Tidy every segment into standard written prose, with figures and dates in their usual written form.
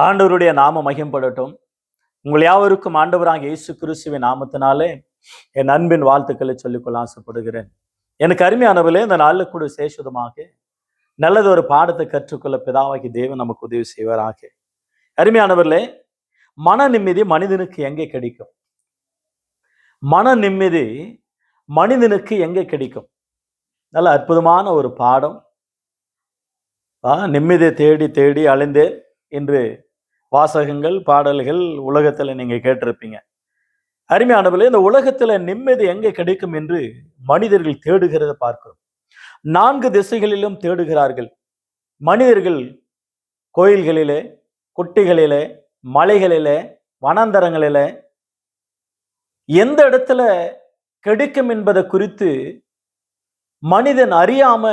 ஆண்டவருடைய நாம மகிம்படட்டும். உங்கள் யாவருக்கும் ஆண்டவராகிய இயேசு கிறிஸ்துவின் நாமத்தினாலே என் அன்பின் வாழ்த்துக்களை சொல்லிக்கொள்ள ஆசைப்படுகிறேன். எனக்கு அருமையானவர்களே, இந்த நாளில் கூட சேஷதமாக நல்லது ஒரு பாடத்தை கற்றுக்கொள்ள பிதாவாகி தேவன் நமக்கு உதவி செய்வாராக. அருமையானவர்களே, மன நிம்மதி மனிதனுக்கு எங்கே கிடைக்கும்? மன நிம்மதி மனிதனுக்கு எங்கே கிடைக்கும்? நல்ல அற்புதமான ஒரு பாடம். நிம்மதியை தேடி தேடி அலைந்தேன் என்று வாசகங்கள் பாடல்கள் உலகத்துல நீங்க கேட்டிருப்பீங்க. அருமையானவர்களே, இந்த உலகத்துல நிம்மதி எங்கே கிடைக்கும் என்று மனிதர்கள் தேடுகிறத பார்க்கிறோம். 4 திசைகளிலும் தேடுகிறார்கள் மனிதர்கள். கோயில்களிலே, குட்டிகளிலே, மலைகளிலே, வனாந்தரங்களிலே எந்த இடத்துல கிடைக்கும் என்பதை குறித்து மனிதன் அறியாம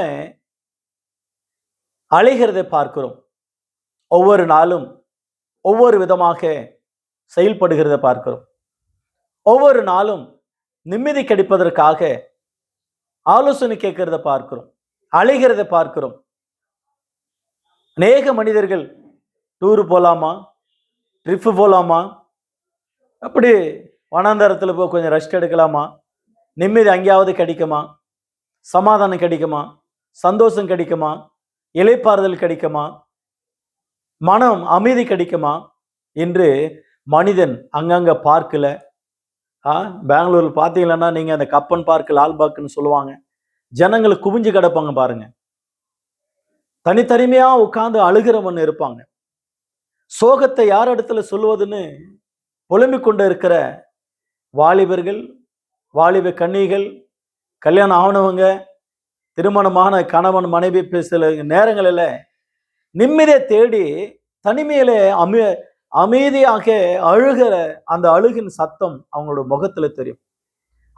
அலைகிறதை பார்க்கிறோம். ஒவ்வொரு நாளும் ஒவ்வொரு விதமாக செயல்படுகிறத பார்க்கிறோம். ஒவ்வொரு நாளும் நிம்மதி கிடைப்பதற்காக ஆலோசனை கேட்கிறத பார்க்கிறோம், அலைகிறத பார்க்கிறோம். அநேக மனிதர்கள் டூரு போலாமா, ட்ரிப்பு போலாமா, அப்படி வனாந்தரத்தில் போய் கொஞ்சம் ரெஸ்ட் எடுக்கலாமா, நிம்மதி அங்கேயாவது கிடைக்குமா, சமாதானம் கிடைக்குமா, சந்தோஷம் கிடைக்குமா, இளைப்பாறுதல் கிடைக்குமா, மனம் அமைதி கிடைக்குமா என்று மனிதன் அங்கங்க பார்க்கல. பெங்களூர்ல பார்த்தீங்கன்னா நீங்க அந்த கப்பன் பார்க், லால்பாக்னு சொல்லுவாங்க, ஜனங்களை குவிஞ்சு கிடப்பாங்க பாருங்க. தனித்தனிமையா உட்கார்ந்து அழுகிறவன் இருப்பாங்க. சோகத்தை யார் இடத்துல சொல்லுவதுன்னு புலம்பிக் கொண்டு இருக்கிற வாலிபர்கள், வாலிப கன்னிகள், கல்யாணம் ஆனவங்க, திருமணமான கணவன் மனைவி பேசல நேரங்களில் நிம்மதியை தேடி தனிமையில அமைதியாக அழுகிற அந்த அழுகின் சத்தம் அவங்களோட முகத்துல தெரியும்.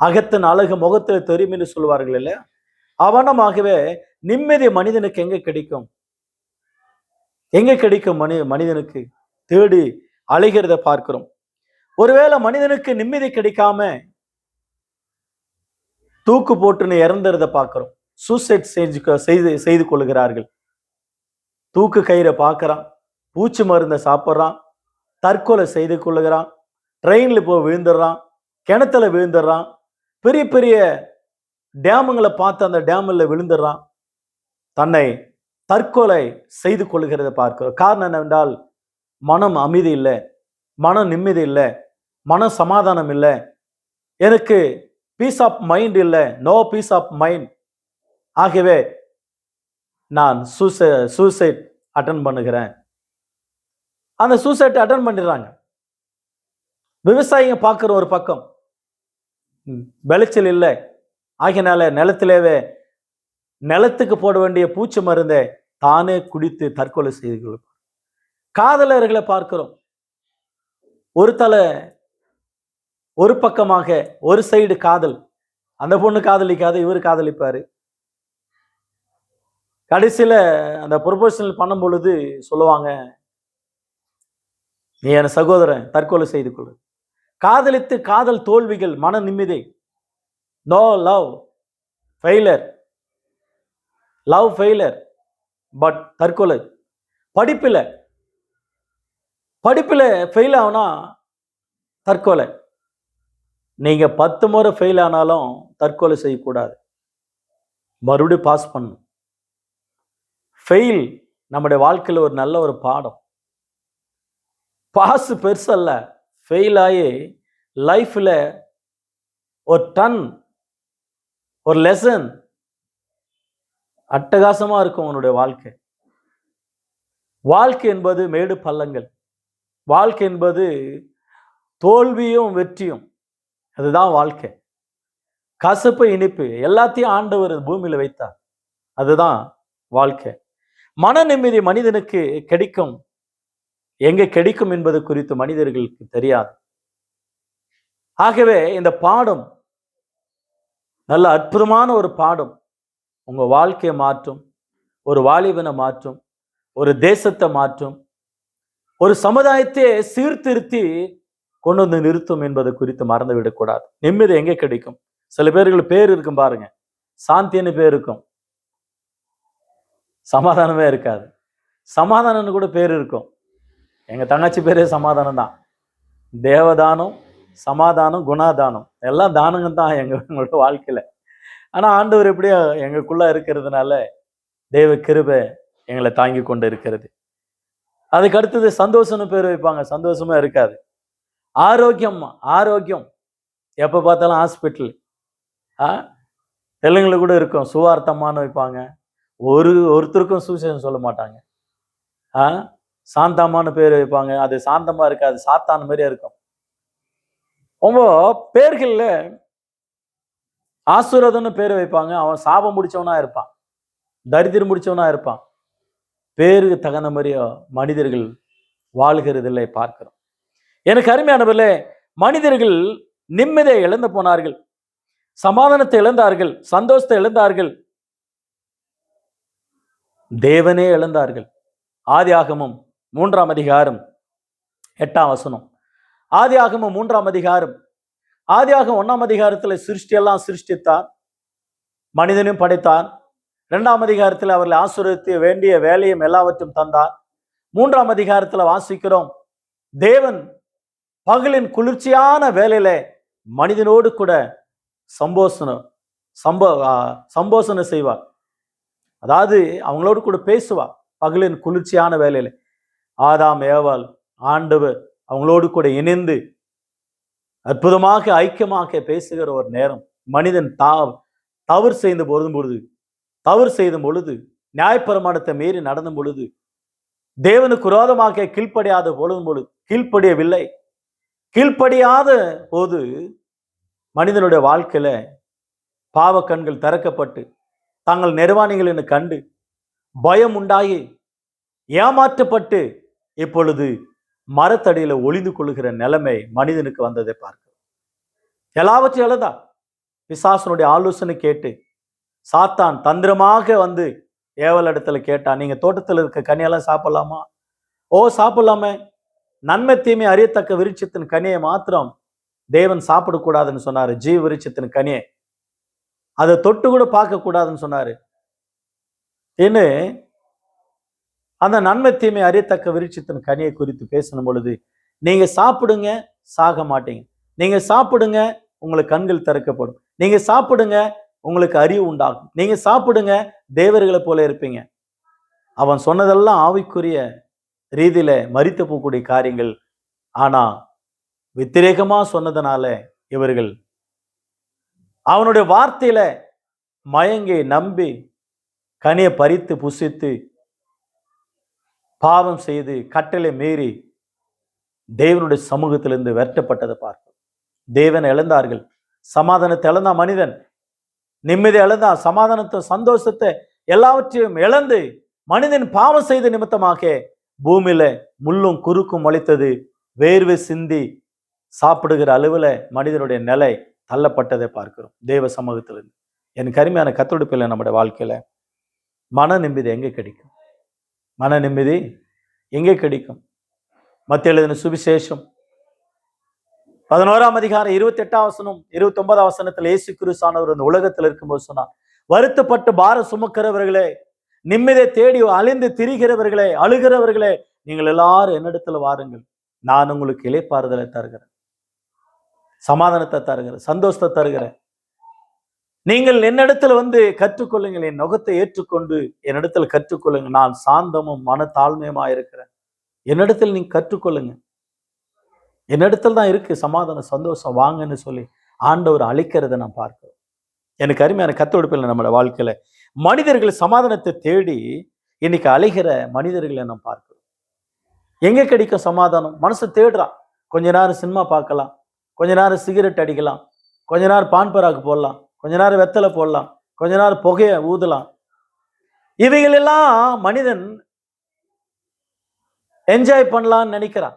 அகத்தின் அழகு முகத்துல தெரியும் என்று சொல்லுவார்கள் இல்ல. அவனமாகவே நிம்மதி மனிதனுக்கு எங்க கிடைக்கும்? எங்க கிடைக்கும்? மனிதனுக்கு தேடி அலைகிறத பார்க்கிறோம். ஒருவேளை மனிதனுக்கு நிம்மதி கிடைக்காம தூக்கு போட்டுன்னு இறந்துறத பார்க்கிறோம். சூசைட் செய்து கொள்கிறார்கள். தூக்கு கயிறை பார்க்கறான், பூச்சி மருந்தை சாப்பிட்றான், தற்கொலை செய்து கொள்ளுகிறான், ட்ரெயின்ல போய் விழுந்துடுறான், கிணத்துல விழுந்துடுறான், பெரிய பெரிய டேமுங்களை பார்த்து அந்த டேமில் விழுந்துடுறான், தன்னை தற்கொலை செய்து கொள்ளுகிறத பார்க்கிறோம். காரணம் என்னவென்றால் மனம் அமைதி இல்லை, மன நிம்மதி இல்லை, மன சமாதானம் இல்லை, எனக்கு பீஸ் ஆஃப் மைண்ட் இல்லை, நோ பீஸ் ஆஃப் மைண்ட். ஆகவே நான் சூசைட் அட்டன் பண்ணுகிறேன். அந்த சூசைட் அட்டன் பண்ணிடுறாங்க. விவசாயிங்க பார்க்குற ஒரு பக்கம் விளைச்சல் இல்லை, ஆகினால நிலத்திலேவே நிலத்துக்கு போட வேண்டிய பூச்சி மருந்தை தானே குடித்து தற்கொலை செய்து கொள்ளும். காதலர்களை பார்க்கிறோம். ஒரு பக்கமாக ஒரு சைடு காதல், அந்த பொண்ணு காதலிக்காத இவர் காதலிப்பாரு. கடைசியில அந்த ப்ரொபோசல் பண்ணும் பொழுது சொல்லுவாங்க, நீ என் சகோதரன், தற்கொலை செய்து கொள்ளு. காதலித்து காதல் தோல்விகள், மன நிம்மதி, no love failure, love failure, but தற்கொலை. படிப்பில் ஃபெயில் ஆகுனா தற்கொலை. நீங்க 10 முறை ஃபெயில் ஆனாலும் தற்கொலை செய்யக்கூடாது, மறுபடியும் பாஸ் பண்ணணும். ஃபெயில் நம்முடைய வாழ்க்கையில் ஒரு நல்ல ஒரு பாடம். பாஸ் பெருசல்ல, ஃபெயில் ஆகி லைஃப்ல ஒரு டன், ஒரு லெசன் அட்டகாசமா இருக்கும் உன்னுடைய வாழ்க்கை. வாழ்க்கை என்பது மேடு பள்ளங்கள், வாழ்க்கை என்பது தோல்வியும் வெற்றியும், அதுதான் வாழ்க்கை. கசப்பு இனிப்பு எல்லாத்தையும் ஆண்டவர் பூமியில வைத்தார், அதுதான் வாழ்க்கை. மன நிம்மதி மனிதனுக்கு கிடைக்கும், எங்க கிடைக்கும் என்பது குறித்து மனிதர்களுக்கு தெரியாது. ஆகவே இந்த பாடம் நல்ல அற்புதமான ஒரு பாடம். உங்க வாழ்க்கையை மாற்றும், ஒரு வாலிபனை மாற்றும், ஒரு தேசத்தை மாற்றும், ஒரு சமுதாயத்தை சீர்திருத்தி கொண்டு வந்து நிறுத்தும் என்பது குறித்து மறந்து விடக்கூடாது. நிம்மதி எங்க கிடைக்கும்? சில பேர்கள் பேர் இருக்கும் பாருங்க, சாந்தின்னு பேர் இருக்கும், சமாதானமே இருக்காது. சமாதானம்னு கூட பேர் இருக்கும், எங்க தங்கச்சி பேரே சமாதானம் தான். தேவதானம், சமாதானம், குணாதானம் எல்லாம் தானங்க தான் எங்களோட வாழ்க்கையில. ஆனா ஆண்டவர் எப்படியோ எங்களுக்குள்ள இருக்கிறதுனால தேவ கிருபை எங்களை தாங்கி கொண்டு இருக்கிறது. அதுக்கு அடுத்தது சந்தோஷம்னு பேர் வைப்பாங்க. சந்தோஷமா இருக்காது. ஆரோக்கியம், ஆரோக்கியம். எப்ப பார்த்தாலும் ஹாஸ்பிட்டல். தெலுங்குல கூட இருக்கும். சுவார்த்தமான்னு வைப்பாங்க. ஒருத்தருக்கும் சுவிசேஷம் சொல்ல மாட்டாங்க. சாந்தாமான்னு பேர் வைப்பாங்க. அது சாந்தமா இருக்காது. சாத்தான் மாதிரியே இருக்கும். ரொம்ப பேர்கள்ல ஆசீர்வாதம்னு பேர் வைப்பாங்க. அவன் சாபம் முடிச்சவனா இருப்பான். தரித்திரம் முடிச்சவனா இருப்பான். பேருக்கு தகுந்த மாதிரியோ மனிதர்கள் வாழ்கிறதில்லை பார்க்கிறோம். எனக்கு அருமையானவர்களே, மனிதர்கள் நிம்மதியை இழந்து போனார்கள், சமாதானத்தை இழந்தார்கள், சந்தோஷத்தை இழந்தார்கள், தேவனே இழந்தார்கள். ஆதியாகமம் 3ஆம் அதிகாரம் 8ஆம் வசனம். ஆதியாகமம் 3ஆம் அதிகாரம். ஆதியாகமம் 1ஆம் அதிகாரத்தில் சிருஷ்டியெல்லாம் சிருஷ்டித்தான், மனிதனையும் படைத்தான். 2ஆம் அதிகாரத்தில் அவர்களை ஆசீர்வதித்து வேண்டிய வேலையும் எல்லாவற்றும் தந்தார். 3ஆம் அதிகாரத்தில் வாசிக்கிறோம், தேவன் பகலின் குளிர்ச்சியான வேலையில மனிதனோடு கூட சம்போசனம் செய்வார். அதாவது அவங்களோடு கூட பேசுவார். பகலின் குளிர்ச்சியான வேலையில ஆதாம் ஏவாள் ஆண்டவர் அவங்களோடு கூட இணைந்து அற்புதமாக ஐக்கியமாக பேசுகிற ஒரு நேரம். மனிதன் தவறு செய்த பொழுது நியாயப்பிரமாணத்தை மீறி நடந்த பொழுது, தேவனுக்கு விரோதமாக கீழ்ப்படியாத பொழுது கீழ்ப்படியவில்லை. கீழ்ப்படியாத போது மனிதனுடைய வாழ்க்கையில பாவ கண்கள் திறக்கப்பட்டு தாங்கள் நிர்வாணிகள் என்று கண்டு பயம் உண்டாகி ஏமாற்றப்பட்டு இப்பொழுது மரத்தடியில ஒளிந்து கொள்ளுகிற நிலைமை மனிதனுக்கு வந்ததை பார்க்கிறோம். எல்லாவற்றையும் எழுதா பிசாசனுடைய ஆலோசனை கேட்டு சாத்தான் தந்திரமாக வந்து ஏவல் இடத்துல கேட்டான், நீங்க தோட்டத்தில் இருக்க கனியெல்லாம் சாப்பிடலாமா? ஓ சாப்பிடலாமே. நன்மை தீமை அறியத்தக்க விருட்சத்தின் கனியை மாத்திரம் தேவன் சாப்பிடக்கூடாதுன்னு சொன்னாரு. ஜீவ விருட்சத்தின் கனியை அதை தொட்டு கூட பார்க்க கூடாதுன்னு சொன்னாரு. என்ன அந்த நன்மை தீமை அறியத்தக்க விருட்சத்தின் கனியை குறித்து பேசணும் பொழுது, நீங்க சாப்பிடுங்க சாக மாட்டீங்க, நீங்க சாப்பிடுங்க உங்களுக்கு கண்கள் திறக்கப்படும், நீங்க சாப்பிடுங்க உங்களுக்கு அறிவு உண்டாகும், நீங்க சாப்பிடுங்க தேவர்களை போல இருப்பீங்க. அவன் சொன்னதெல்லாம் ஆவிக்குரிய ரீதியில மரித்து போகக்கூடிய காரியங்கள். ஆனா வித்திரேகமா சொன்னதுனால இவர்கள் அவனுடைய வார்த்தையில மயங்கி நம்பி கனியை பறித்து புசித்து பாவம் செய்து கட்டளை மீறி தேவனுடைய சமூகத்திலிருந்து வெட்டப்பட்டதை பார்க்கும். தேவனை இழந்தார்கள். சமாதானத்தை இழந்தா மனிதன், நிம்மதி இழந்தா, சமாதானத்தை சந்தோஷத்தை எல்லாவற்றையும் இழந்து மனிதன் பாவம் செய்த நிமித்தமாக பூமியில முள்ளும் குறுக்கும் முளைத்தது, வேர்வை சிந்தி சாப்பிடுகிற அளவுல மனிதனுடைய நிலை தள்ளப்பட்டதை பார்க்கிறோம் தேவ சமூகத்திலிருந்து. என் கருமையான கத்தொடுப்பில் நம்முடைய வாழ்க்கையில மன நிம்மதி எங்கே கிடைக்கும்? மன நிம்மதி எங்கே கிடைக்கும்? மத்திய எழுதின சுவிசேஷம் 11ஆம் அதிகாரம் 28ஆம் வசனம் 29ஆம் வசனத்தில் இயேசு கிறிஸ்துவானவர் இந்த உலகத்தில் இருக்கும்போது சொன்னார், வருத்தப்பட்டு பாரம் சுமக்கிறவர்களே, நிம்மதியை தேடி அழிந்து திரிகிறவர்களே, அழுகிறவர்களே, நீங்கள் எல்லாரும் என்னிடத்துல வாருங்கள், நான் உங்களுக்கு இளைப்பாறுதலை தருகிறேன், சமாதானத்தை தருகிறேன், சந்தோஷத்தை தருகிறேன். நீங்கள் என்னிடத்துல வந்து கற்றுக்கொள்ளுங்கள், என் நுகத்தை ஏற்றுக்கொண்டு என்னிடத்துல கற்றுக்கொள்ளுங்கள், நான் சாந்தமும் மன தாழ்மையுமா இருக்கிறேன். என்னிடத்தில் நீங்க கற்றுக்கொள்ளுங்க, என்னிடத்துல தான் இருக்கு சமாதானம் சந்தோஷம், வாங்கன்னு சொல்லி ஆண்டவர் அழைக்கிறத நான் பார்க்கிறேன். எனக்கு அருமையான கத்தொடுப்பில் நம்மளோட வாழ்க்கையில மனிதர்கள் சமாதானத்தை தேடி இன்னைக்கு அழைகிற மனிதர்களை நாம் பார்க்கிறோம். எங்க கிடைக்கும் சமாதானம்? மனசை தேடுறான். கொஞ்ச நேரம் சினிமா பார்க்கலாம், கொஞ்ச நேரம் சிகரெட் அடிக்கலாம், கொஞ்ச நேரம் பான் பராக்கு போடலாம், கொஞ்ச நேரம் வெத்தலை போடலாம், கொஞ்ச நேரம் புகைய ஊதலாம். இவைகளெல்லாம் மனிதன் என்ஜாய் பண்ணலான்னு நினைக்கிறான்,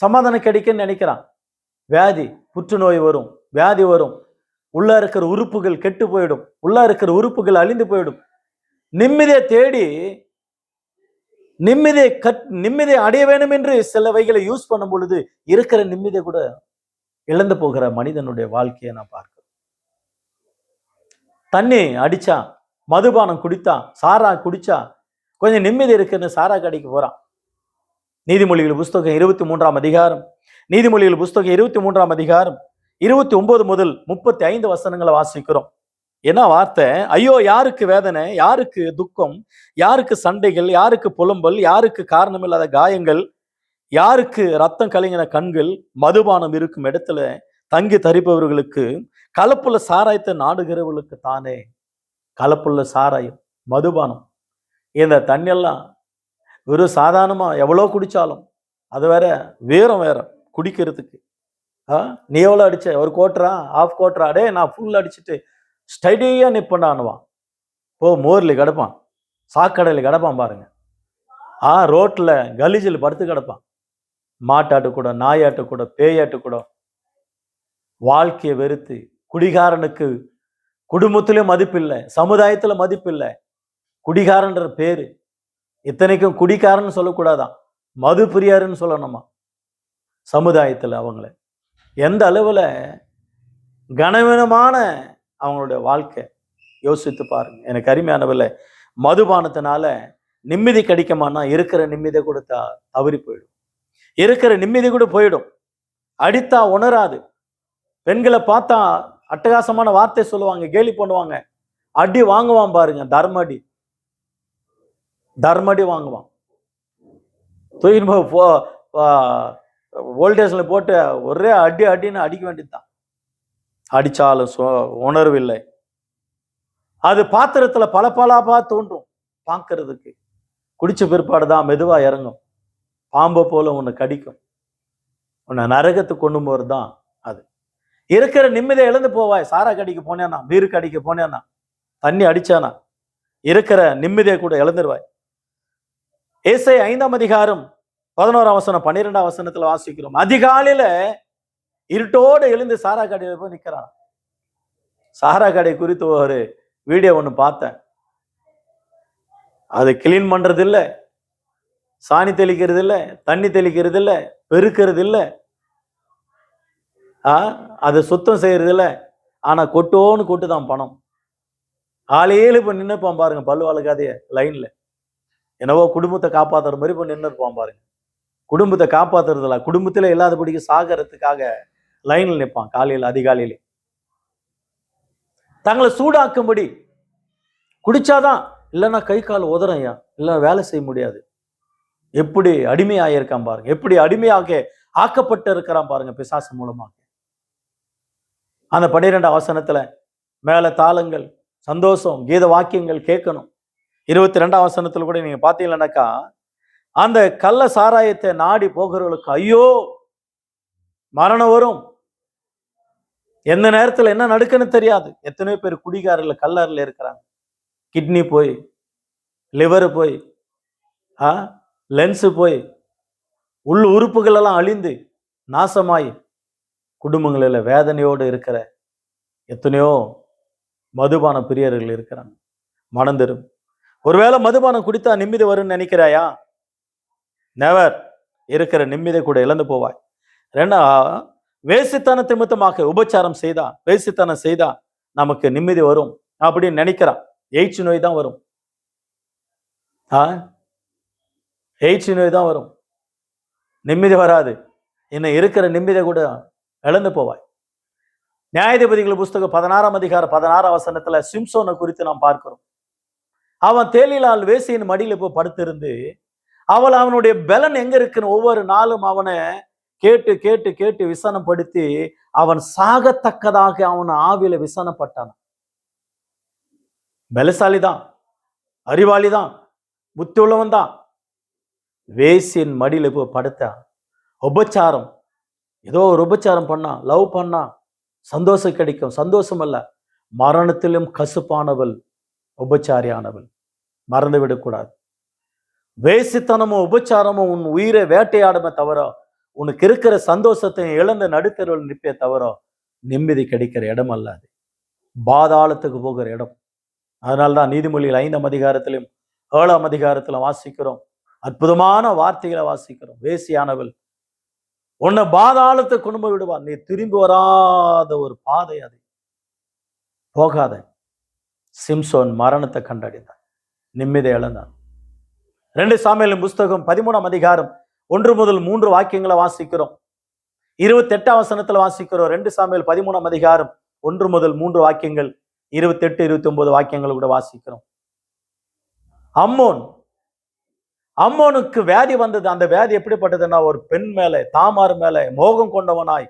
சமாதானம் கிடைக்குன்னு நினைக்கிறான். வியாதி, புற்றுநோய் வரும், வியாதி வரும், உள்ள இருக்கிற உறுப்புகள் கெட்டு போயிடும், உள்ள இருக்கிற உறுப்புகள் அழிந்து போயிடும். நிம்மதியை தேடி நிம்மதியை அடைய வேண்டும் என்று சிலவைகளை யூஸ் பண்ணும் பொழுது இருக்கிற நிம்மதியை கூட இழந்து போகிற மனிதனுடைய வாழ்க்கையை நான் பார்க்கிறேன். தண்ணி அடிச்சா, மதுபானம் குடித்தா, சாரா குடிச்சா கொஞ்சம் நிம்மதி இருக்குன்னு சாரா கடைக்கு போறான். நீதிமொழிகள் புஸ்தகம் 23ஆம் அதிகாரம், நீதிமொழிகள் புஸ்தகம் 23ஆம் அதிகாரம் 29 முதல் 35 வசனங்களை வாசிக்கிறோம். என்ன வார்த்தை? ஐயோ, யாருக்கு வேதனை, யாருக்கு துக்கம், யாருக்கு சண்டைகள், யாருக்கு புலம்பல், யாருக்கு காரணமில்லாத காயங்கள், யாருக்கு ரத்தம் கலங்கின கண்கள், மதுபானம் இருக்கும் இடத்துல தங்கி தரிப்பவர்களுக்கு, கலப்புள்ள சாராயத்தை நாடுகிறவர்களுக்கு தானே. கலப்புள்ள சாராயம், மதுபானம், இந்த தண்ணெல்லாம் வெறும் சாதாரணமா எவ்வளோ குடிச்சாலும் அது வேற, வீரம் வேற குடிக்கிறதுக்கு. நீ எவ்வளோ அடிச்ச? ஒரு கோட்டரா, ஆஃப் கோட்டரா? அடே, நான் ஃபுல் அடிச்சுட்டு ஸ்டடியா நிப்பண்டானுவான். மோர்ல கிடப்பான், சாக்கடையில் கிடப்பான் பாருங்க. ரோட்ல கலீஜில் படுத்து கிடப்பான். மாட்டாட்டு கூட, நாயாட்டு கூட, பேயாட்டு கூட. வாழ்க்கையை வெறுத்து, குடிகாரனுக்கு குடும்பத்திலும் மதிப்பில்லை, சமுதாயத்துல மதிப்பில்லை. குடிகாரன்ற பேரு. இத்தனைக்கும் குடிகாரன்னு சொல்லக்கூடாதான், மது பிரியாருன்னு சொல்லணுமா சமுதாயத்துல. அவங்கள எந்த அளவுல கனவீனமான அவங்களுடைய வாழ்க்கை யோசித்து பாருங்க. எனக்கு அருமையானவில்லை, மதுபானத்தினால நிம்மதி கிடைக்குமானா இருக்கிற நிம்மதியை கூட தவறி போயிடும். இருக்கிற நிம்மதி கூட போயிடும். அடித்தா உணராது. பெண்களை பார்த்தா அட்டகாசமான வார்த்தை சொல்லுவாங்க, கேலி பண்ணுவாங்க. அடி வாங்குவான் பாருங்க, தர்மடி, தர்மடி வாங்குவான். தூக்கிட்டு வோல்டேஜ்ல போட்டு ஒரே அடி அடின்னு அடிக்க வேண்டியதுதான். அடிச்சாலும் உணர்வில்லை. அது பாத்திரத்துல பல பலாப்பா தோன்றும் பார்க்கறதுக்கு. குடிச்ச பிற்பாடு தான் மெதுவா இறங்கும். பாம்பை போல உன்னை கடிக்கும். உன்னை நரகத்துக்கு கொண்டு போறது தான் அது. இருக்கிற நிம்மதியை இழந்து போவாய். சாரா கடிக்க போனேனா, பீரு கடிக்க போனேனா, தண்ணி அடிச்சானா, இருக்கிற நிம்மதியை கூட இழந்துருவாய். ஏசாயா 5ஆம் அதிகாரம் 11ஆம் வசனம் 12ஆம் வசனத்துல வாசிக்கிறோம். அதிகாலையில இருட்டோடு எழுந்து சாரா கடையில போய் நிக்கிறான். சாரா கடை குறித்து ஒரு வீடியோ ஒண்ணு பார்த்தேன். அது கிளீன் பண்றது இல்லை, சாணி தெளிக்கிறது இல்லை, தண்ணி தெளிக்கிறது இல்லை, பெருக்கிறது இல்லை, அது சுத்தம் செய்யறது இல்லை. ஆனா கொட்டோன்னு கொட்டுதான் பணம். ஆளையில இப்ப நின்னுப்பான் பாருங்க, பல்லு வளர்க்காதே லைன்ல. என்னவோ குடும்பத்தை காப்பாத்துற மாதிரி இப்ப நின்று இருப்பான் பாருங்க. குடும்பத்தை காப்பாத்துறதுல, குடும்பத்துல இல்லாதபடிக்கு சாகறதுக்காக லைன்ல நிற்பான் காலையில் அதிகாலையிலே. தங்களை சூடாக்கும்படி குடிச்சாதான், இல்லைன்னா கை கால் உதறையா, இல்ல வேலை செய்ய முடியாது. எப்படி அடிமையாயிருக்கான் பாருங்க, எப்படி அடிமையாக ஆக்கப்பட்டு இருக்கிறான் பாருங்க பிசாசு மூலமாக. அந்த 12ஆம் வசனத்துல மேல தாளங்கள், சந்தோஷம், கீத வாக்கியங்கள் கேட்கணும். 22ஆம் வசனத்துல கூட நீங்க பாத்தீங்கன்னாக்கா, அந்த கள்ள சாராயத்தை நாடி போகிறவர்களுக்கு ஐயோ, மரணம் வரும். எந்த நேரத்துல என்ன நடக்குன்னு தெரியாது. எத்தனையோ பேர் குடிகாரில் கல்லறையில் இருக்கிறாங்க. கிட்னி போய், லிவர் போய், லென்ஸ் போய், உள் உறுப்புகள் எல்லாம் அழிந்து நாசமாய் குடும்பங்களில் வேதனையோடு இருக்கிற எத்தனையோ மதுபான பிரியர்கள் இருக்கிறாங்க. மனந்திரும். ஒருவேளை மதுபானம் குடித்தா நிம்மதி வரும்னு நினைக்கிறாயா? நெவர். இருக்கிற நிம்மதியை கூட இழந்து போவாய். ரெண்டா, வேசித்தன நிமித்தமாக உபச்சாரம் செய்தா, வேசித்தனம் செய்தா நமக்கு நிம்மதி வரும் அப்படின்னு நினைக்கிறான். எய்ட்ஸ் நோய் தான் வரும். எய்ட்ஸ் நோய் தான் வரும், நிம்மதி வராது. இன்னும் இருக்கிற நிம்மதியை கூட இழந்து போவாய். நியாயாதிபதிகள் புஸ்தகம் 16ஆம் அதிகாரம் 16ஆம் வசனத்துல சிம்சோனை குறித்து நாம் பார்க்கிறோம். அவன் தேலிலால் வேசியின் மடியில போய் படுத்திருந்து, அவள் அவனுடைய பலன் எங்க இருக்குன்னு ஒவ்வொரு நாளும் அவனை கேட்டு கேட்டு கேட்டு விசனப்படுத்தி அவன் சாகத்தக்கதாக அவன் ஆவியில விசனப்பட்டான். பலசாலிதான், அறிவாளிதான், புத்தி உள்ளவன் தான். வேசியின் மடியில போய் படுத்தான். உபச்சாரம், ஏதோ ஒரு உபச்சாரம் பண்ணா, லவ் பண்ணா சந்தோஷம் கிடைக்கும். சந்தோஷம் அல்ல, மரணத்திலும் கசுப்பானவள் உபச்சாரியானவள். மறந்து விடக்கூடாது. வேசித்தனமும் உபச்சாரமும் உன் உயிரை வேட்டையாடுமே தவிர, உனக்கு இருக்கிற சந்தோஷத்தை இழந்த நடுத்தருவில் நிற்பே தவிர நிம்மதி கிடைக்கிற இடம் அல்ல. அது பாதாளத்துக்கு போகிற இடம். அதனால்தான் நீதிமொழிகள் 5ஆம் அதிகாரத்திலும் 7ஆம் அதிகாரத்திலும் வாசிக்கிறோம். அற்புதமான வார்த்தைகளை வாசிக்கிறோம். வேசியானவள் உன்னை பாதாளத்தை கொண்டு விடுவார். நீ திரும்பி வராத ஒரு பாதை, அது போகாத. சிம்சோன் மரணத்தை கண்டடைந்தான், நிம்மதி இழந்தான். 2 சாமுவேலின் புஸ்தகம் 13ஆம் அதிகாரம் 1 முதல் 3 வாக்கியங்களை வாசிக்கிறோம். 28ஆம் வசனத்துல வாசிக்கிறோம். 2 சாமுவேல் 13ஆம் அதிகாரம் 1 முதல் 3 வாக்கியங்கள், 28, 29 வாக்கியங்கள் கூட வாசிக்கிறோம். அம்மோனுக்கு வியாதி வந்தது. அந்த வியாதி எப்படிப்பட்டதுன்னா, ஒரு பெண் மேல, தாமார் மேல மோகம் கொண்டவனாய்,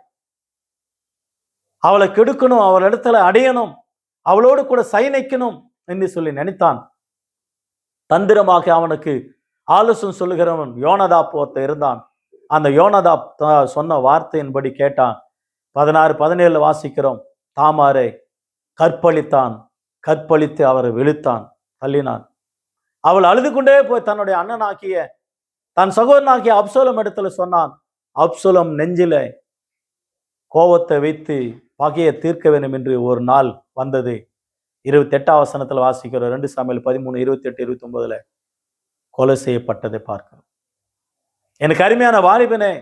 அவளை கெடுக்கணும், அவள் இடத்துல அடையணும், அவளோடு கூட சயனிக்கணும் என்று சொல்லி நினைத்தான். தந்திரமாக அவனுக்கு ஆலோசனை சொல்லுகிறவன் யோனதாப் ஒருத்தன் இருந்தான். அந்த யோனதாப் சொன்ன வார்த்தையின்படி கேட்டான். 16, 17 வாசிக்கிறோம். தாமாரை கற்பழித்தான். கற்பழித்து அவரை வெளுத்தான், தள்ளினான். அவள் அழுது கொண்டே போய் தன்னுடைய அண்ணனாகிய, தன் சகோதரனாகிய அப்சலோம் இடத்துல சொன்னான். அப்சலோம் நெஞ்சில கோபத்தை வைத்து பகையை தீர்க்க வேண்டும் என்று ஒரு நாள் வந்தது. 28ஆம் வசனத்துல வாசிக்கிறோம். 2 சாமுவேல் 13, 28, 29 கொலை செய்யப்பட்டதை பார்க்கிறோம். எனக்கு அருமையான வாலிபனே,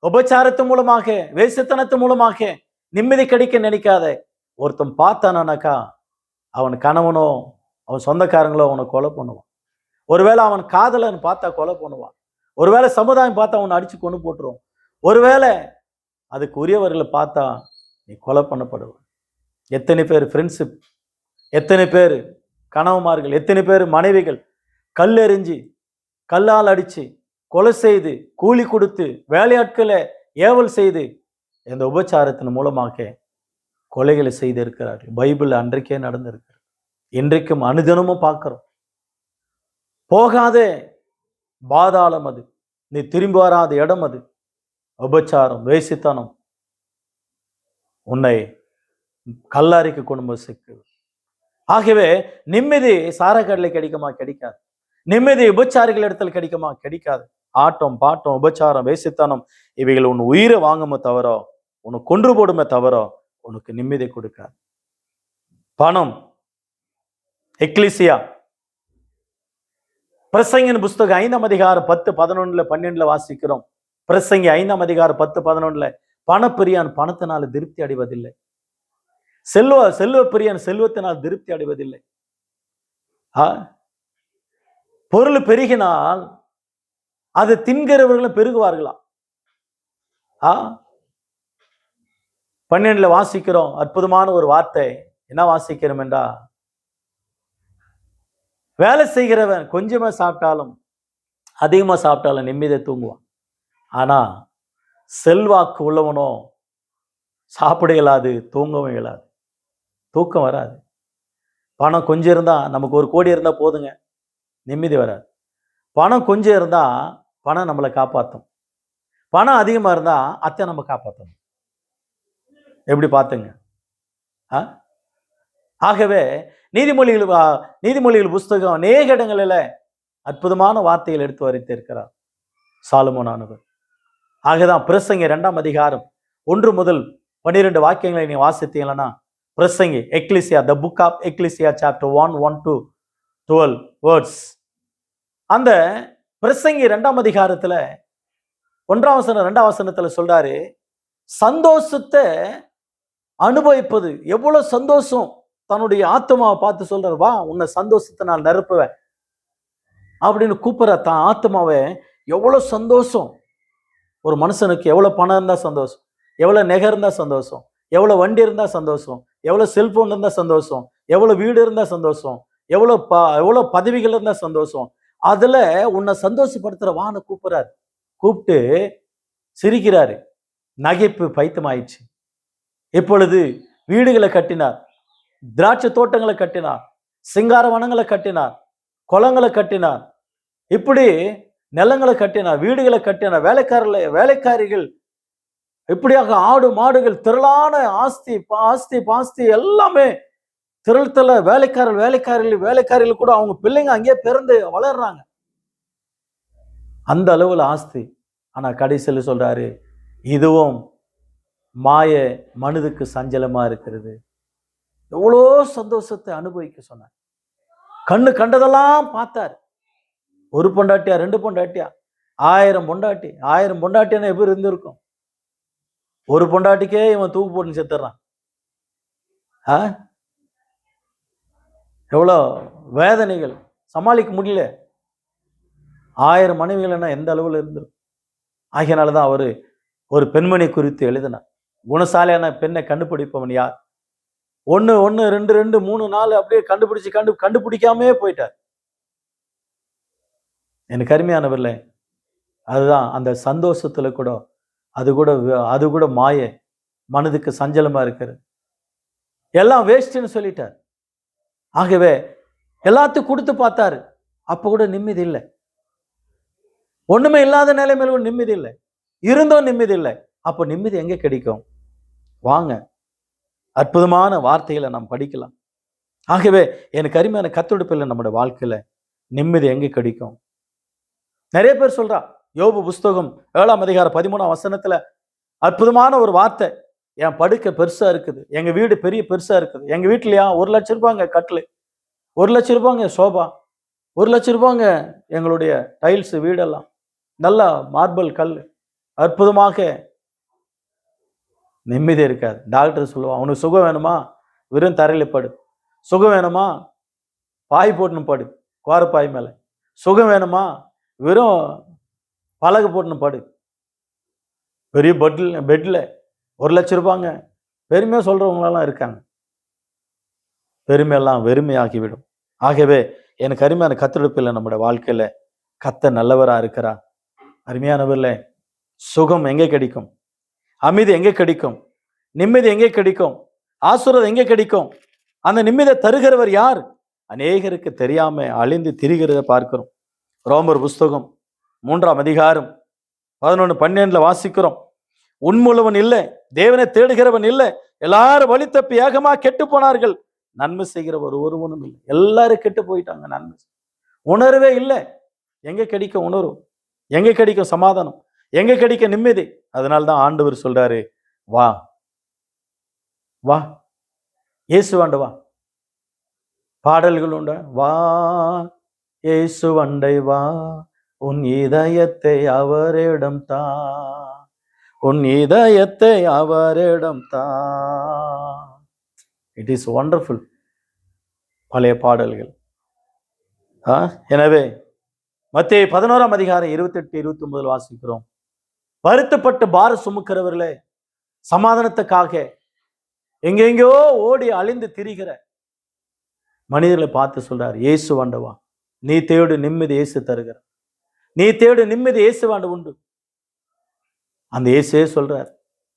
உபச்சாரத்து மூலமாக, வேசித்தனத்து மூலமாக நிம்மதி கிடைக்க நினைக்காத. ஒருத்தன் பார்த்தானாக்கா அவன் கணவனோ அவன் சொந்தக்காரங்களோ அவனை கொலை பண்ணுவான். ஒருவேளை அவன் காதலன் பார்த்தா கொலை பண்ணுவான். ஒருவேளை சமுதாயம் பார்த்தா அவனை அடிச்சு கொண்டு போட்டுருவான். ஒருவேளை அதுக்கு உரியவர்களை பார்த்தா நீ கொலை பண்ணப்படுவான். எத்தனை பேர் ஃப்ரெண்ட்ஷிப், எத்தனை பேர் கணவன்மார்கள், எத்தனை பேர் மனைவிகள் கல்லெறிஞ்சு, கல்லால் அடிச்சு, கொலை செய்து, கூலி கொடுத்து, வேலையாட்களை ஏவல் செய்து, இந்த உபச்சாரத்தின் மூலமாக கொலைகளை செய்து இருக்கிறார்கள். பைபிள் அன்றைக்கே நடந்திருக்கு. இன்றைக்கும் அனுதினமும் பார்க்கிறோம். போகாத பாதாளம் அது, நீ திரும்பி வராத இடம் அது. உபச்சாரம், வேசித்தனம் உன்னை கல்லாரிக்கு கொண்டு போய் சேர்க்குது. ஆகவே நிம்மதி சாரக்கடலை கிடைக்குமா? கிடைக்காது. நிம்மதி உபச்சாரிகள் இடத்துல கிடைக்குமா? கிடைக்காது. ஆட்டம், பாட்டம், உபச்சாரம், வேசித்தனம் இவைகள் உன் உயிரை வாங்குமே தவிர, உனக்கு கொன்று போடுமே தவிர உனக்கு நிம்மதி கொடுக்காது. பணம். எக்லிசியா பிரசங்கின் புஸ்தகம் 5ஆம் அதிகாரம் 10, 11, 12 வாசிக்கிறோம். பிரசங்கி 5ஆம் அதிகாரம் 10, 11 பணப்பிரியான் பணத்தினால் திருப்தி அடைவதில்லை. செல்வ பிரியான் செல்வத்தினால் திருப்தி அடைவதில்லை. பொருள் பெருகினால் அது தின்கிறவர்களும் பெருகுவார்களாம். 12 வாசிக்கிறோம். அற்புதமான ஒரு வார்த்தை. என்ன வாசிக்கிறோம் என்றா, வேலை செய்கிறவன் கொஞ்சமா சாப்பிட்டாலும் அதிகமா சாப்பிட்டாலும் நிம்மதியை தூங்குவான். ஆனா செல்வாக்கு உள்ளவனோ சாப்பிட இயலாது, தூங்கவும் இயலாது, தூக்கம் வராது. பணம் கொஞ்சம் இருந்தா, நமக்கு 1 கோடி இருந்தா போதுங்க, நிம்மதி வராது. பணம் கொஞ்சம் இருந்தா பணம் நம்மளை காப்பாற்றும். பணம் அதிகமா இருந்தா அத்தை நம்ம காப்பாற்றணும். எப்படி பார்த்துங்க? ஆகவே நீதிமொழிகள் புஸ்தகம் அநேக இடங்களில் அற்புதமான வார்த்தைகள் எடுத்து வரைத்திருக்கிறார் சாலமோனானவர். ஆகதான் பிரசங்கி 2ஆம் அதிகாரம் 1 முதல் 12 வாக்கியங்களை நீ வாசித்தீங்கன்னா, பிரசங்கி Ecclesia, the book of Ecclesia, chapter 1, 1 to 12 words. அந்த பிரசங்கி 2ஆம் அதிகாரத்துல 1ஆம் வசனம் 2ஆம் வசனத்துல சொல்றாரு, சந்தோஷத்தை அனுபவிப்பது. எவ்வளவு சந்தோஷம்! தன்னுடைய ஆத்மாவை பார்த்து சொல்றாரு, வா உன்னை சந்தோஷத்தை நான் நிரப்புவேன் அப்படின்னு கூப்பிடுற தான் ஆத்மாவை. எவ்வளவு சந்தோஷம்! ஒரு மனுஷனுக்கு எவ்வளவு பணம் இருந்தா சந்தோஷம், எவ்வளவு நகை இருந்தா சந்தோஷம், எவ்வளவு வண்டி இருந்தா சந்தோஷம், எவ்வளவு செல்போன் இருந்தா சந்தோஷம், எவ்வளவு வீடு இருந்தா சந்தோஷம், எவ்வளவு பதவிகள் இருந்தா சந்தோஷம். அதுல உன்னை சந்தோஷப்படுத்துற வான்னு கூப்பிடுறாரு. கூப்பிட்டு சிரிக்கிறாரு. நகைப்பு பைத்தியமாயிடுச்சு. இப்பொழுது வீடுகளை கட்டினார், திராட்சை தோட்டங்களை கட்டினார், சிங்கார வனங்களை கட்டினார், குளங்களை கட்டினார், இப்படி நிலங்களை கட்டினார், வீடுகளை கட்டினார், வேலைக்காரிகள், இப்படியாக ஆடு மாடுகள், திரளான ஆஸ்தி எல்லாமே திரளத்துல வேலைக்காரிகள் கூட அவங்க பிள்ளைங்க அங்கேயே பிறந்து வளர்றாங்க. அந்த அளவுல ஆஸ்தி. ஆனா கடைசியில் சொல்றாரு, இதுவும் மாய, மனதுக்கு சஞ்சலமா இருக்கிறது. எவ்வளோ சந்தோஷத்தை அனுபவிக்க சொன்னார். கண்ணு கண்டதெல்லாம் பார்த்தார். 1 பொண்டாட்டியா 2 பொண்டாட்டியா 1000 பொண்டாட்டி. 1000 பொண்டாட்டியான எப்படி இருந்திருக்கும்? ஒரு பொண்டாட்டிக்கே இவன் தூக்கு போட்டு செத்துறான். எவ்வளோ வேதனைகள், சமாளிக்க முடியல. 1000 மனைவிகள்னா எந்த அளவுல இருந்திருக்கும்? ஆகையினாலதான் அவரு ஒரு பெண்மணி குறித்து எழுதினார். குணசாலியான பெண்ணை கண்டுபிடிப்பவன் யார்? 1 1 2 2 3 4 அப்படியே கண்டுபிடிக்காமே போயிட்டார். எனக்கு அருமையானவர்களே, அதுதான் அந்த சந்தோஷத்துல கூட அது கூட மாய, மனதுக்கு சஞ்சலமா இருக்கிறது, எல்லாம் வேஸ்ட்னு சொல்லிட்டார். ஆகவே எல்லாத்தையும் கொடுத்து பார்த்தாரு, அப்ப கூட நிம்மதி இல்லை. ஒண்ணுமே இல்லாத நிலைமையில நிம்மதி இல்லை, இருந்தும் நிம்மதி இல்லை. அப்ப நிம்மதி எங்க கிடைக்கும்? வாங்க, அற்புதமான வார்த்தைகளை நாம் படிக்கலாம். ஆகவே எனக்கு அருமையான கத்தெடுப்பில் நம்முடைய வாழ்க்கையில நிம்மதி எங்க கிடைக்கும்? நிறைய பேர் சொல்றா, யோபு புஸ்தகம் 7ஆம் அதிகாரம் 13ஆம் வசனத்துல அற்புதமான ஒரு வார்த்தை, என் படுக்கை பெருசா இருக்குது, எங்க வீடு பெரிய பெருசா இருக்குது, எங்க வீட்டுலயா 1 லட்சம் ரூபாங்க கட்டில், 1 லட்சம் ரூபாங்க சோபா, 1 லட்சம் ரூபாங்க எங்களுடைய டைல்ஸ், வீடெல்லாம் நல்லா மார்பிள் கல், அற்புதமாக. நிம்மதி இருக்காது. டாக்டர் சொல்லுவான், அவனுக்கு சுகம் வேணுமா வெறும் தரையில படு, சுகம் வேணுமா பாய் போட்டுன்னு படு, கோரப்பாய் மேல, சுகம் வேணுமா வெறும் பலகை போட்டுன்னு படு, பெரிய பெட்ல 1 லட்சம் ரூபாங்க. பெருமையா சொல்றவங்களெல்லாம் இருக்காங்க. பெருமையெல்லாம் வெறுமையாகிவிடும். ஆகவே எனக்கு அருமையான கத்தெடுப்பில் நம்முடைய வாழ்க்கையில கத்த நல்லவரா இருக்கிறார். அருமையானவர்களே, சுகம் எங்கே கிடைக்கும்? அமைதி எங்கே கிடைக்கும்? நிம்மதி எங்கே கிடைக்கும்? ஆசீர்வாதம் எங்கே கிடைக்கும்? அந்த நிம்மதியை தருகிறவர் யார்? அநேகருக்கு தெரியாம அழிந்து திரிகிறத பார்க்கிறோம். ரோமர் புஸ்தகம் 3ஆம் அதிகாரம் 11 12 வாசிக்கிறோம். உண்முள்ளவன் இல்லை, தேவனை தேடுகிறவன் இல்லை, எல்லாரும் வழி தப்பி ஏகமா கெட்டு போனார்கள், நன்மை செய்கிறவர் ஒருவனும் இல்லை. எல்லாரும் கெட்டு போயிட்டாங்க. நன்மை உணர்வே இல்லை. எங்க கிடைக்கும் உணர்வு? எங்க கிடைக்கும் சமாதானம்? எங்க கிடைக்கும் நிம்மதி? அதனால்தான் ஆண்டவர் சொல்றாரு, வா வா இயேசுவாண்ட வா. பாடல்கள் உண்ட, வா இயேசுவண்டை வா, உன் இதயத்தை அவரிடம் தா, உன் இதயத்தை அவரிடம் தா. It is wonderful. பழைய பாடல்கள். எனவே மத்தேயு 11ஆம் அதிகாரம் 28 29 வாசிக்கிறோம். வருத்தப்பட்டு பாரம் சுமக்கிறவர்களே, சமாதானத்துக்காக எங்கெங்கோ ஓடி அழிந்து திரிகிற மனிதர்களை பார்த்து சொல்றார், இயேசு வாண்டவா, நீ தேடு நிம்மதி இயேசு தருகிற, நீ தேடு நிம்மதி இயேசு வாண்ட உண்டு. அந்த இயேசுவே சொல்றார்,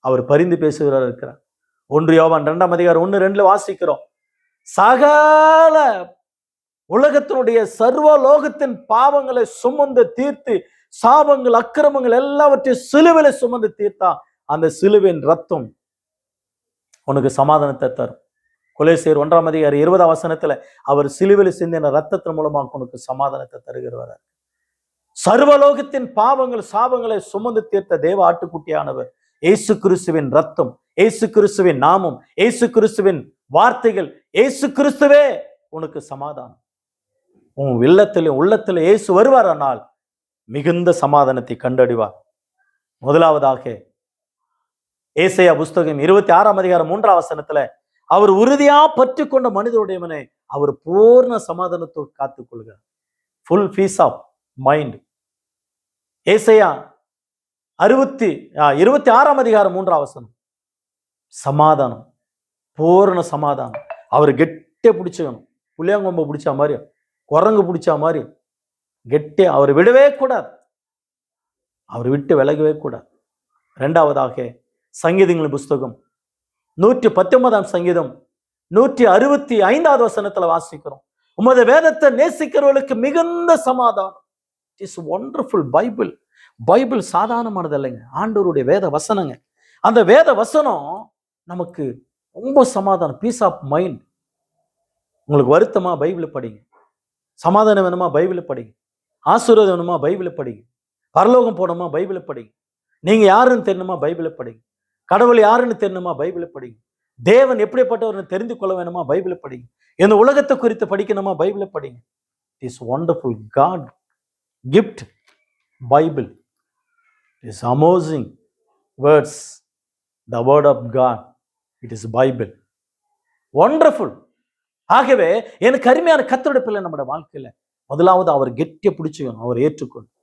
அவர் பரிந்து பேசுகிறார் இருக்கிறார். 1 யோவான் 2ஆம் அதிகாரம் 1 2 வாசிக்கிறோம். சகல உலகத்தினுடைய சர்வலோகத்தின் பாவங்களை சுமந்து தீர்த்து, சாபங்கள் அக்கிரமங்கள் எல்லாவற்றையும் சிலுவையில சுமந்து தீர்த்தா, அந்த சிலுவின் ரத்தம் உனக்கு சமாதானத்தை தரும். கொலோசியர் 1ஆம் அதிகாரம் 20ஆம் வசனத்துல அவர் சிலுவையில் சிந்தின ரத்தத்தின் மூலமாக உனக்கு சமாதானத்தை தருகிறவர். சர்வலோகத்தின் பாவங்கள் சாபங்களை சுமந்து தீர்த்த தேவ ஆட்டுக்குட்டியானவர் இயேசு கிறிஸ்துவின் ரத்தம், இயேசு கிறிஸ்துவின் நாமம், இயேசு கிறிஸ்துவின் வார்த்தைகள், இயேசு கிறிஸ்துவே உனக்கு சமாதானம். உன் உள்ளத்துல இயேசு வருவார், ஆனால் மிகுந்த சமாதானத்தை கண்டறிவார். முதலாவதாக ஏசாயா புஸ்தகம் 26ஆம் அதிகாரம் 3ஆம் வசனத்துல அவர் உறுதியா பற்றி கொண்ட மனிதனுடையவனை அவர் பூர்ண சமாதானத்தோடு காத்துக் கொள்கிறார். Full peace of mind. ஏசாயா 26ஆம் அதிகாரம் 3ஆம் வசனம், சமாதானம், பூர்ண சமாதானம். அவர் கெட்டியா பிடிச்சுக்கணும். புளியாங்கொம்பை பிடிச்சா மாதிரி, குரங்கு பிடிச்சா மாதிரி கெட்டியா அவர் விடவே கூடாது, அவர் விட்டு விலகவே கூடாது. 2ஆவதாக சங்கீதங்களின் புஸ்தகம் 119ஆம் சங்கீதம் 165ஆவது வசனத்துல வாசிக்கிறோம், உமது வேதத்தை நேசிக்கிறவர்களுக்கு மிகுந்த சமாதானம். It is wonderful. பைபிள் சாதாரணமானது இல்லைங்க, ஆண்டவருடைய வேத வசனங்க. அந்த வேத வசனம் நமக்கு ரொம்ப சமாதானம், பீஸ் ஆஃப் மைண்ட். உங்களுக்கு வருத்தமா பைபிளை படிங்க, சமாதானம் வேணுமா பைபிளை படிங்க, ஆசீர்வாதம் வேணுமா பைபிளை படிங்க, பரலோகம் போனோமா பைபிளை படிங்க, நீங்க யாருன்னு தெரியணுமா பைபிளை படிங்க, கடவுள் யாருன்னு தெரியணுமா பைபிளை படிங்க, தேவன் எப்படிப்பட்டவர்னு தெரிந்து கொள்ள வேணுமா பைபிளை படிங்க, இந்த உலகத்தை குறித்து படிக்கணுமா பைபிளை படிங்க. It is wonderful. God gift Bible is amazing words. The word of God, it is Bible. Wonderful. ஆகவே எனக்கு அருமையான கர்த்தருடைய பிள்ளை, நம்முடைய வாழ்க்கையில முதலாவது அவர் கெட்டிய பிடிச்சுக்கணும், அவர் ஏற்றுக்கொள்ளும்.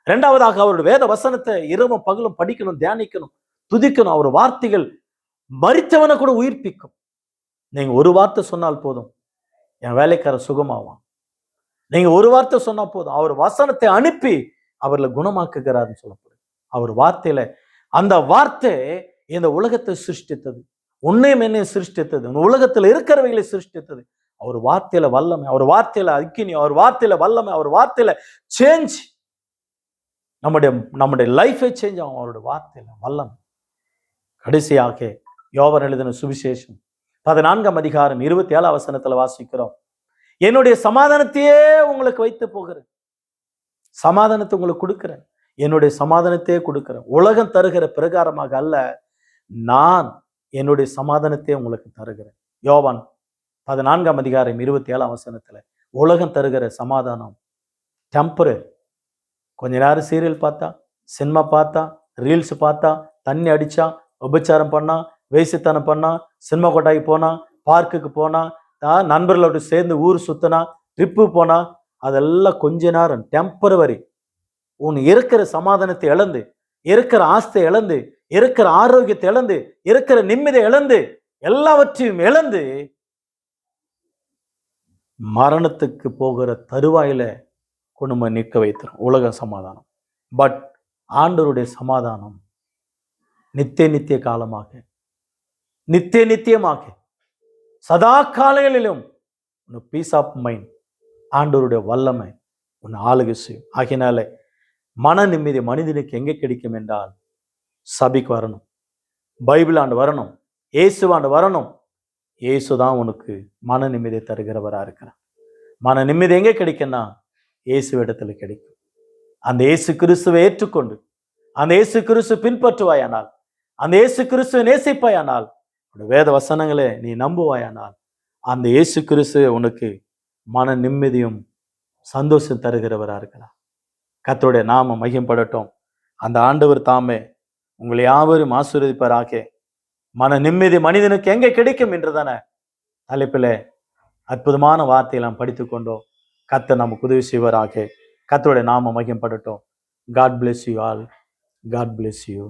இரண்டாவதாக அவருடைய வேத வசனத்தை இரவும் பகலும் படிக்கணும், தியானிக்கணும், துதிக்கணும். அவர் வார்த்தைகள் மரித்தவனை கூட உயிர்ப்பிக்கும். நீங்க ஒரு வார்த்தை சொன்னால் போதும், என் வேலைக்காரர் சுகமாவான். நீங்க ஒரு வார்த்தை சொன்னா போதும், அவர் வசனத்தை அனுப்பி அவர்களை குணமாக்குகிறார்னு சொல்லப்படுது. அவர் வார்த்தையில, அந்த வார்த்தை இந்த உலகத்தை சிருஷ்டித்தது, உன்னையும் என்னையும் சிருஷ்டித்தது, உலகத்தில் இருக்கிறவைகளை சிருஷ்டித்தது. அவர் வார்த்தையில வல்லமை, அவர் வார்த்தையில அக்கினி, அவர் வார்த்தையில வல்லமை, அவர் வார்த்தையில சேஞ்ச். நம்முடைய லைஃபை சேஞ்ச் ஆகும் அவருடைய வார்த்தையில வல்லமை. கடைசியாக யோவான் எழுதின சுவிசேஷம் 14ஆம் அதிகாரம் 27ஆம் வசனத்துல வாசிக்கிறோம், என்னுடைய சமாதானத்தையே உங்களுக்கு வைத்து போகிறேன், சமாதானத்தை உங்களுக்கு கொடுக்கிறேன், என்னுடைய சமாதானத்தையே கொடுக்கிறேன், உலகம் தருகிற பிரகாரமாக அல்ல, நான் என்னுடைய சமாதானத்தையே உங்களுக்கு தருகிறேன். யோவான் 14ஆம் அதிகாரம் 27ஆம் வசனத்துல உலகம் தருகிற சமாதானம் டெம்பரரி. கொஞ்ச நேரம் சீரியல் பார்த்தா, சினிமா பார்த்தா, ரீல்ஸ் பார்த்தா, தண்ணி அடிச்சா, உபச்சாரம் பண்ணா, வேசித்தனம் பண்ணா, சினிமா கொட்டாய்க்கு போனா, பார்க்குக்கு போனா, நண்பர்களோட சேர்ந்து ஊர் சுத்தினா, ட்ரிப்பு போனா, அதெல்லாம் கொஞ்ச நேரம் டெம்பரவரி. உன் இருக்கிற சமாதானத்தை இழந்து, இருக்கிற ஆஸ்தை இழந்து, இருக்கிற ஆரோக்கியத்தை இழந்து, இருக்கிற நிம்மதியை இழந்து, எல்லாவற்றையும் இழந்து மரணத்துக்கு போகிற தருவாயில குடும்ப நிற்க வைத்திரும் உலக சமாதானம். பட் ஆண்டவருடைய சமாதானம் நித்திய காலமாக, நித்தியமாக, சதா காலைகளிலும் பீஸ் ஆஃப் மைண்ட், ஆண்டவருடைய வல்லமை உன்னை ஆளுகை செய்யும். ஆகினால மன நிம்மதி மனிதனுக்கு எங்கே கிடைக்கும் என்றால், சபைக்கு வரணும், பைபிள் ஆண்டு வரணும், இயேசுவாண்டு வரணும். இயேசுதான் உனக்கு மன நிம்மதியை தருகிறவரா இருக்கிறார். மன நிம்மதி எங்கே கிடைக்கும்னா இயேசு இடத்துல கிடைக்கும். அந்த இயேசு கிறிஸ்துவை ஏற்றுக்கொண்டு அந்த இயேசு கிறிஸ்து பின்பற்றுவாயானால், அந்த இயேசு கிறிஸ்துவை நேசிப்பாயானால், வேத வசனங்களை நீ நம்புவாயானால், அந்த இயேசு கிறிஸ்துவை உனக்கு மன நிம்மதியும் சந்தோஷம் தருகிறவரா இருக்கிறார். கர்த்தருடைய நாமம் மகிமைப்படட்டும். அந்த ஆண்டவர் தாமே உங்களை யாவரும் ஆசீர்வதிப்பாராக. மன நிம்மதி மனிதனுக்கு எங்கே கிடைக்கும் என்றுதான தலைப்பில் அற்புதமான வார்த்தையை நாம் படித்துக் கொண்டோம். கர்த்தர் நமக்கு உதவி செய்வாராக. கர்த்தருடைய நாமம் மகிமைப்படட்டும். God bless you all. God bless you.